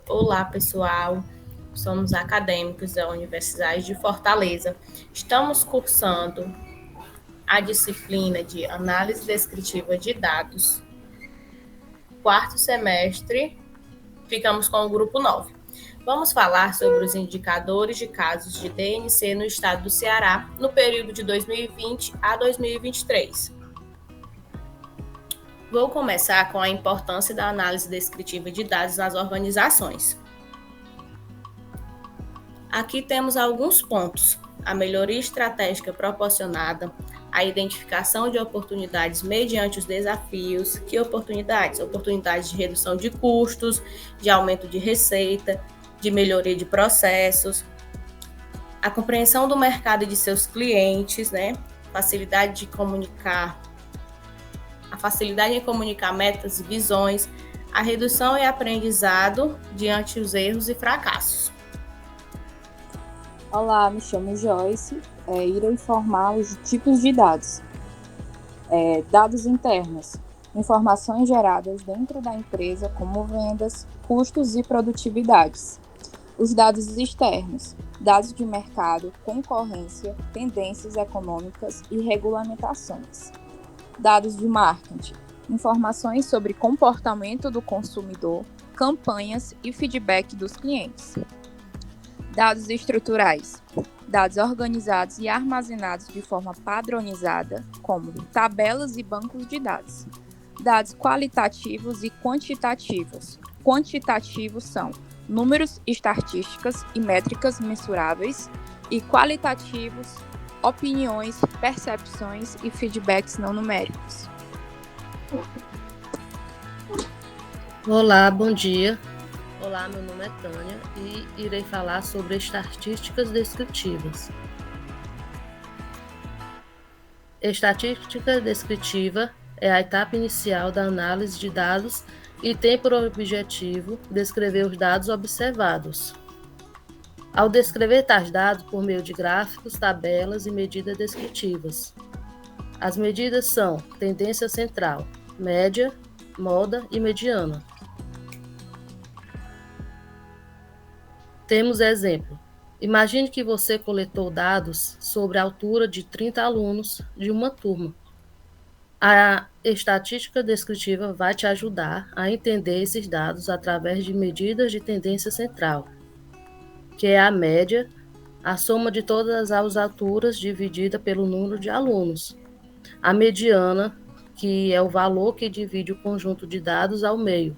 Olá, pessoal. Somos acadêmicos da Universidade de Fortaleza. Estamos cursando a disciplina de Análise Descritiva de Dados. Quarto semestre, ficamos com o grupo 9. Vamos falar sobre os indicadores de casos de DNC no estado do Ceará no período de 2020 a 2023. Vou começar com a importância da análise descritiva de dados nas organizações. Aqui temos alguns pontos: a melhoria estratégica proporcionada, a identificação de oportunidades mediante os desafios. Que oportunidades? Oportunidades de redução de custos, de aumento de receita, de melhoria de processos, a compreensão do mercado e de seus clientes, facilidade de comunicar, a facilidade em comunicar metas e visões, a redução e aprendizado diante dos erros e fracassos. Olá, me chamo Joyce. Irei informar os tipos de dados. Dados internos, informações geradas dentro da empresa como vendas, custos e produtividades. Os dados externos, dados de mercado, concorrência, tendências econômicas e regulamentações. Dados de marketing, informações sobre comportamento do consumidor, campanhas e feedback dos clientes. Dados estruturais, dados organizados e armazenados de forma padronizada, como tabelas e bancos de dados. Dados qualitativos e quantitativos. Quantitativos são números, estatísticas e métricas mensuráveis, e qualitativos, opiniões, percepções e feedbacks não numéricos. Olá, bom dia. Olá, meu nome é Tânia e irei falar sobre estatísticas descritivas. Estatística descritiva é a etapa inicial da análise de dados e tem por objetivo descrever os dados observados. Ao descrever tais dados por meio de gráficos, tabelas e medidas descritivas. As medidas são tendência central, média, moda e mediana. Temos exemplo. Imagine que você coletou dados sobre a altura de 30 alunos de uma turma. A estatística descritiva vai te ajudar a entender esses dados através de medidas de tendência central, que é a média, a soma de todas as alturas dividida pelo número de alunos. A mediana, que é o valor que divide o conjunto de dados ao meio.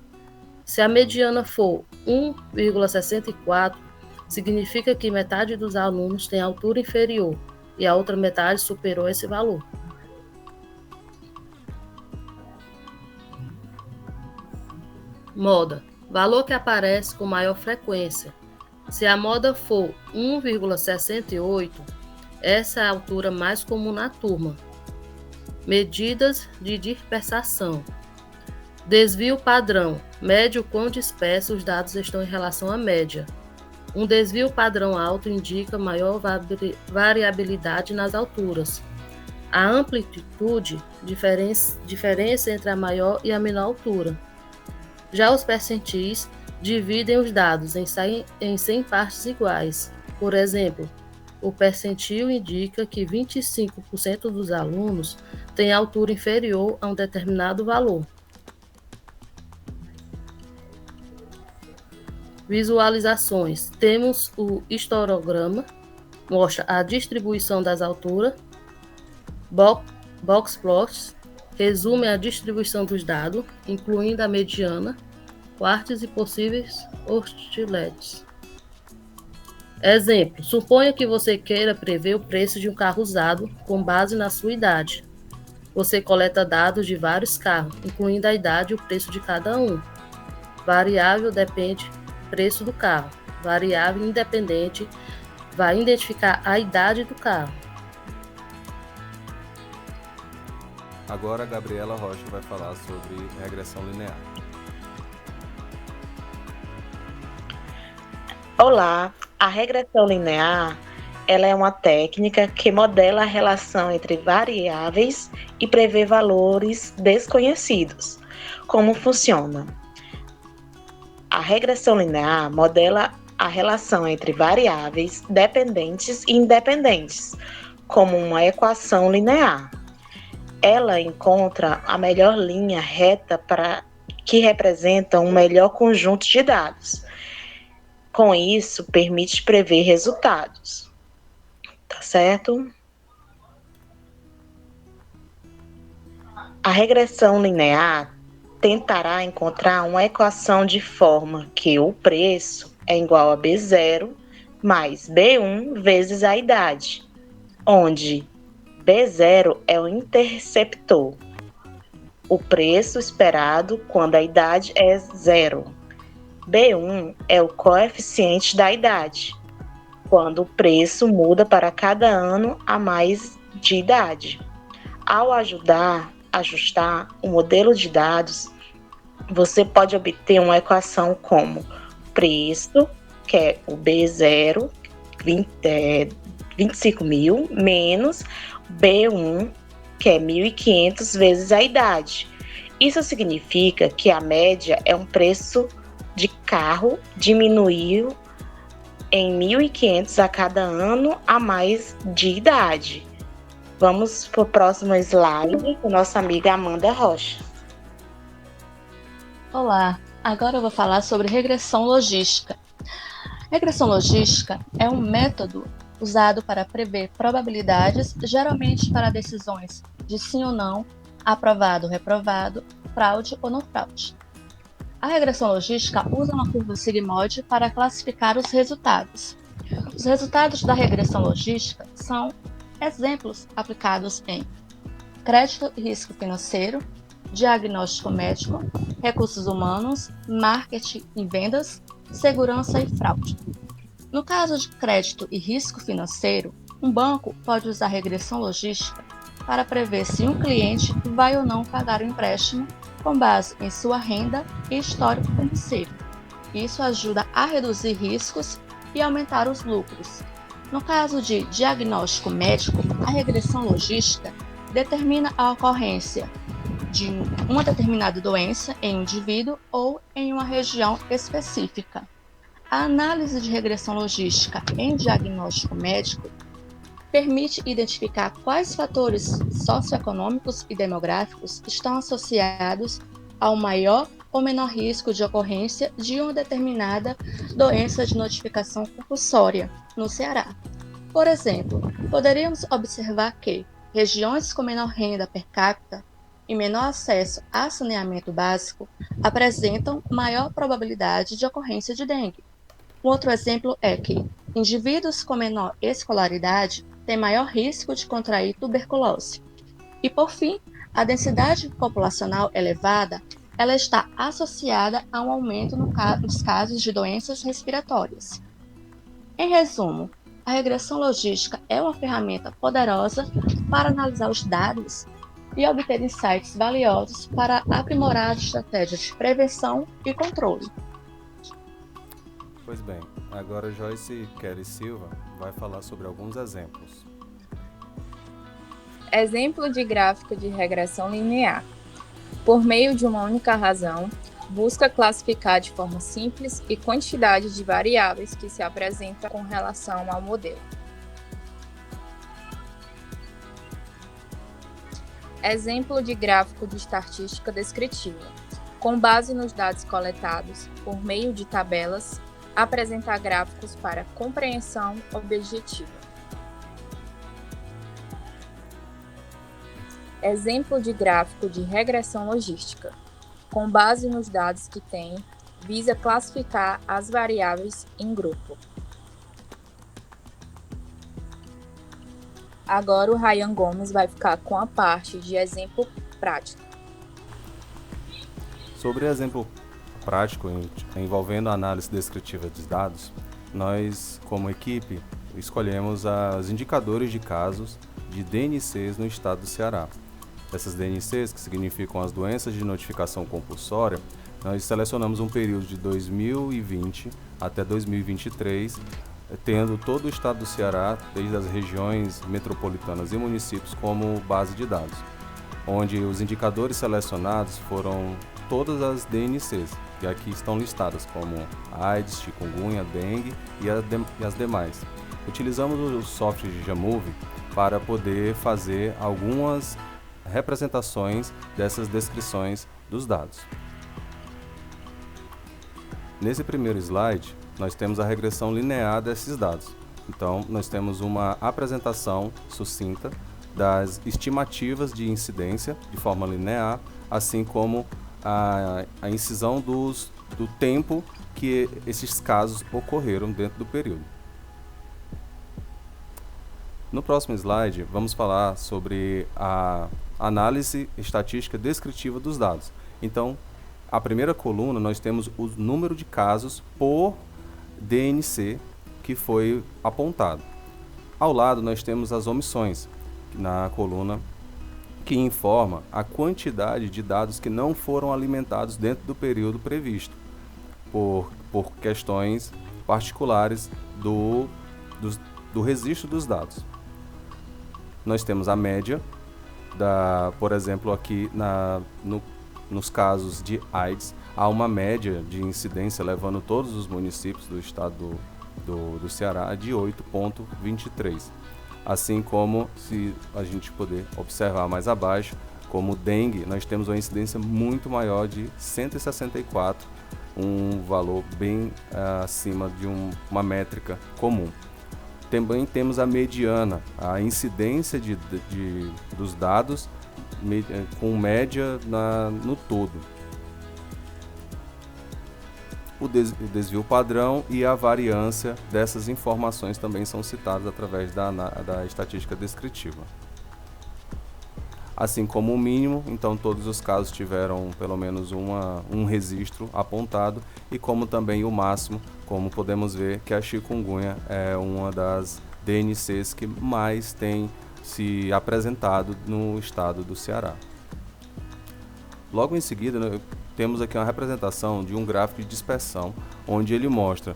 Se a mediana for 1,64, significa que metade dos alunos tem altura inferior e a outra metade superou esse valor. Moda, valor que aparece com maior frequência. Se a moda for 1,68, essa é a altura mais comum na turma. Medidas de dispersação. Desvio padrão, mede o quão dispersos os dados estão em relação à média. Um desvio padrão alto indica maior variabilidade nas alturas. A amplitude, diferença entre a maior e a menor altura. Já os percentis dividem os dados em 100 partes iguais. Por exemplo, o percentil indica que 25% dos alunos têm altura inferior a um determinado valor. Visualizações. Temos o histograma, mostra a distribuição das alturas. Box plots resume a distribuição dos dados, incluindo a mediana, quartis e possíveis osciletes. Exemplo, suponha que você queira prever o preço de um carro usado com base na sua idade. Você coleta dados de vários carros, incluindo a idade e o preço de cada um. Variável depende preço do carro. Variável independente vai identificar a idade do carro. Agora a Gabriela Rocha vai falar sobre regressão linear. Olá, a regressão linear ela é uma técnica que modela a relação entre variáveis e prevê valores desconhecidos. Como funciona? A regressão linear modela a relação entre variáveis dependentes e independentes, como uma equação linear. Ela encontra a melhor linha reta que representa um melhor conjunto de dados. Com isso, permite prever resultados. Tá certo? A regressão linear tentará encontrar uma equação de forma que o preço é igual a B0 mais B1 vezes a idade, onde B0 é o interceptor, o preço esperado quando a idade é 0. B1 é o coeficiente da idade, quando o preço muda para cada ano a mais de idade. Ao ajustar o modelo de dados, você pode obter uma equação como preço, que é o B0, 25.000, menos B1, que é 1.500 vezes a idade. Isso significa que a média é um preço de carro diminuiu em 1.500 a cada ano a mais de idade. Vamos para o próximo slide com nossa amiga Amanda Rocha. Olá, agora eu vou falar sobre regressão logística. Regressão logística é um método usado para prever probabilidades, geralmente para decisões de sim ou não, aprovado, reprovado, fraude ou não fraude. A regressão logística usa uma curva sigmoide para classificar os resultados. Os resultados da regressão logística são exemplos aplicados em crédito e risco financeiro, diagnóstico médico, recursos humanos, marketing e vendas, segurança e fraude. No caso de crédito e risco financeiro, um banco pode usar regressão logística para prever se um cliente vai ou não pagar o empréstimo com base em sua renda e histórico financeiro. Isso ajuda a reduzir riscos e aumentar os lucros. No caso de diagnóstico médico, a regressão logística determina a ocorrência de uma determinada doença em um indivíduo ou em uma região específica. A análise de regressão logística em diagnóstico médico permite identificar quais fatores socioeconômicos e demográficos estão associados ao maior ou menor risco de ocorrência de uma determinada doença de notificação compulsória no Ceará. Por exemplo, poderíamos observar que regiões com menor renda per capita e menor acesso a saneamento básico apresentam maior probabilidade de ocorrência de dengue. Um outro exemplo é que indivíduos com menor escolaridade têm maior risco de contrair tuberculose. E, por fim, a densidade populacional elevada ela está associada a um aumento nos casos de doenças respiratórias. Em resumo, a regressão logística é uma ferramenta poderosa para analisar os dados e obter insights valiosos para aprimorar as estratégias de prevenção e controle. Pois bem, agora Joyce Kelly Silva vai falar sobre alguns exemplos. Exemplo de gráfico de regressão linear. Por meio de uma única razão, busca classificar de forma simples e quantidade de variáveis que se apresentam com relação ao modelo. Exemplo de gráfico de estatística descritiva. Com base nos dados coletados por meio de tabelas, apresentar gráficos para compreensão objetiva. Exemplo de gráfico de regressão logística. Com base nos dados que tem, visa classificar as variáveis em grupo. Agora o Ryan Gomes vai ficar com a parte de exemplo prático. Sobre exemplo prático envolvendo a análise descritiva dos dados, nós, como equipe, escolhemos os indicadores de casos de DNCs no estado do Ceará. Essas DNCs, que significam as doenças de notificação compulsória, nós selecionamos um período de 2020 até 2023, tendo todo o estado do Ceará, desde as regiões metropolitanas e municípios, como base de dados, onde os indicadores selecionados foram todas as DNCs, que aqui estão listadas, como AIDS, chikungunya, dengue e as demais. Utilizamos o software de Jamove para poder fazer algumas representações dessas descrições dos dados. Nesse primeiro slide, nós temos a regressão linear desses dados. Então, nós temos uma apresentação sucinta das estimativas de incidência de forma linear, assim como a incisão do tempo que esses casos ocorreram dentro do período. No próximo slide, vamos falar sobre a análise estatística descritiva dos dados. Então, a primeira coluna, nós temos o número de casos por DNC que foi apontado. Ao lado, nós temos as omissões, na coluna que informa a quantidade de dados que não foram alimentados dentro do período previsto, por questões particulares do registro dos dados. Nós temos a média, por exemplo, aqui nos casos de AIDS, há uma média de incidência, levando todos os municípios do estado do Ceará, de 8,23. Assim como, se a gente puder observar mais abaixo, como dengue, nós temos uma incidência muito maior de 164, um valor bem acima de uma métrica comum. Também temos a mediana, a incidência dos dados com média no todo. O desvio padrão e a variância dessas informações também são citadas através da estatística descritiva. Assim como o mínimo, então todos os casos tiveram pelo menos um registro apontado, e como também o máximo, como podemos ver que a chikungunya é uma das DNCs que mais tem se apresentado no estado do Ceará. Logo em seguida, temos aqui uma representação de um gráfico de dispersão, onde ele mostra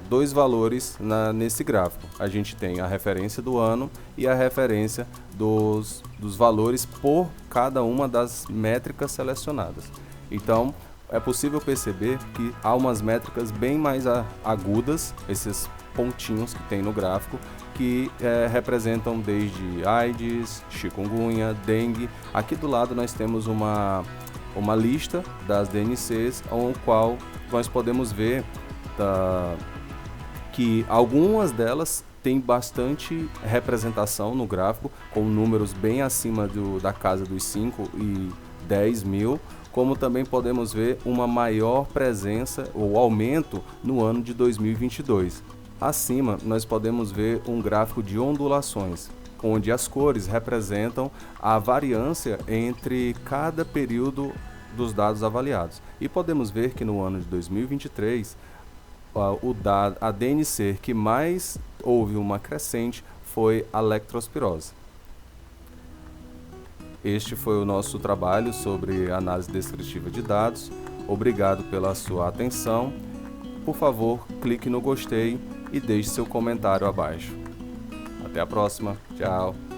dois valores nesse gráfico. A gente tem a referência do ano e a referência dos valores por cada uma das métricas selecionadas. Então, é possível perceber que há umas métricas bem mais agudas, esses pontinhos que tem no gráfico, que representam desde AIDS, chikungunya, dengue. Aqui do lado nós temos uma lista das DNCs, ao qual nós podemos ver que algumas delas têm bastante representação no gráfico, com números bem acima da casa dos 5 e 10 mil, como também podemos ver uma maior presença ou aumento no ano de 2022. Acima, nós podemos ver um gráfico de ondulações, onde as cores representam a variância entre cada período dos dados avaliados. E podemos ver que no ano de 2023, a DNC que mais houve uma crescente foi a lectospirose. Este foi o nosso trabalho sobre análise descritiva de dados. Obrigado pela sua atenção. Por favor, clique no gostei e deixe seu comentário abaixo. Até a próxima. Tchau.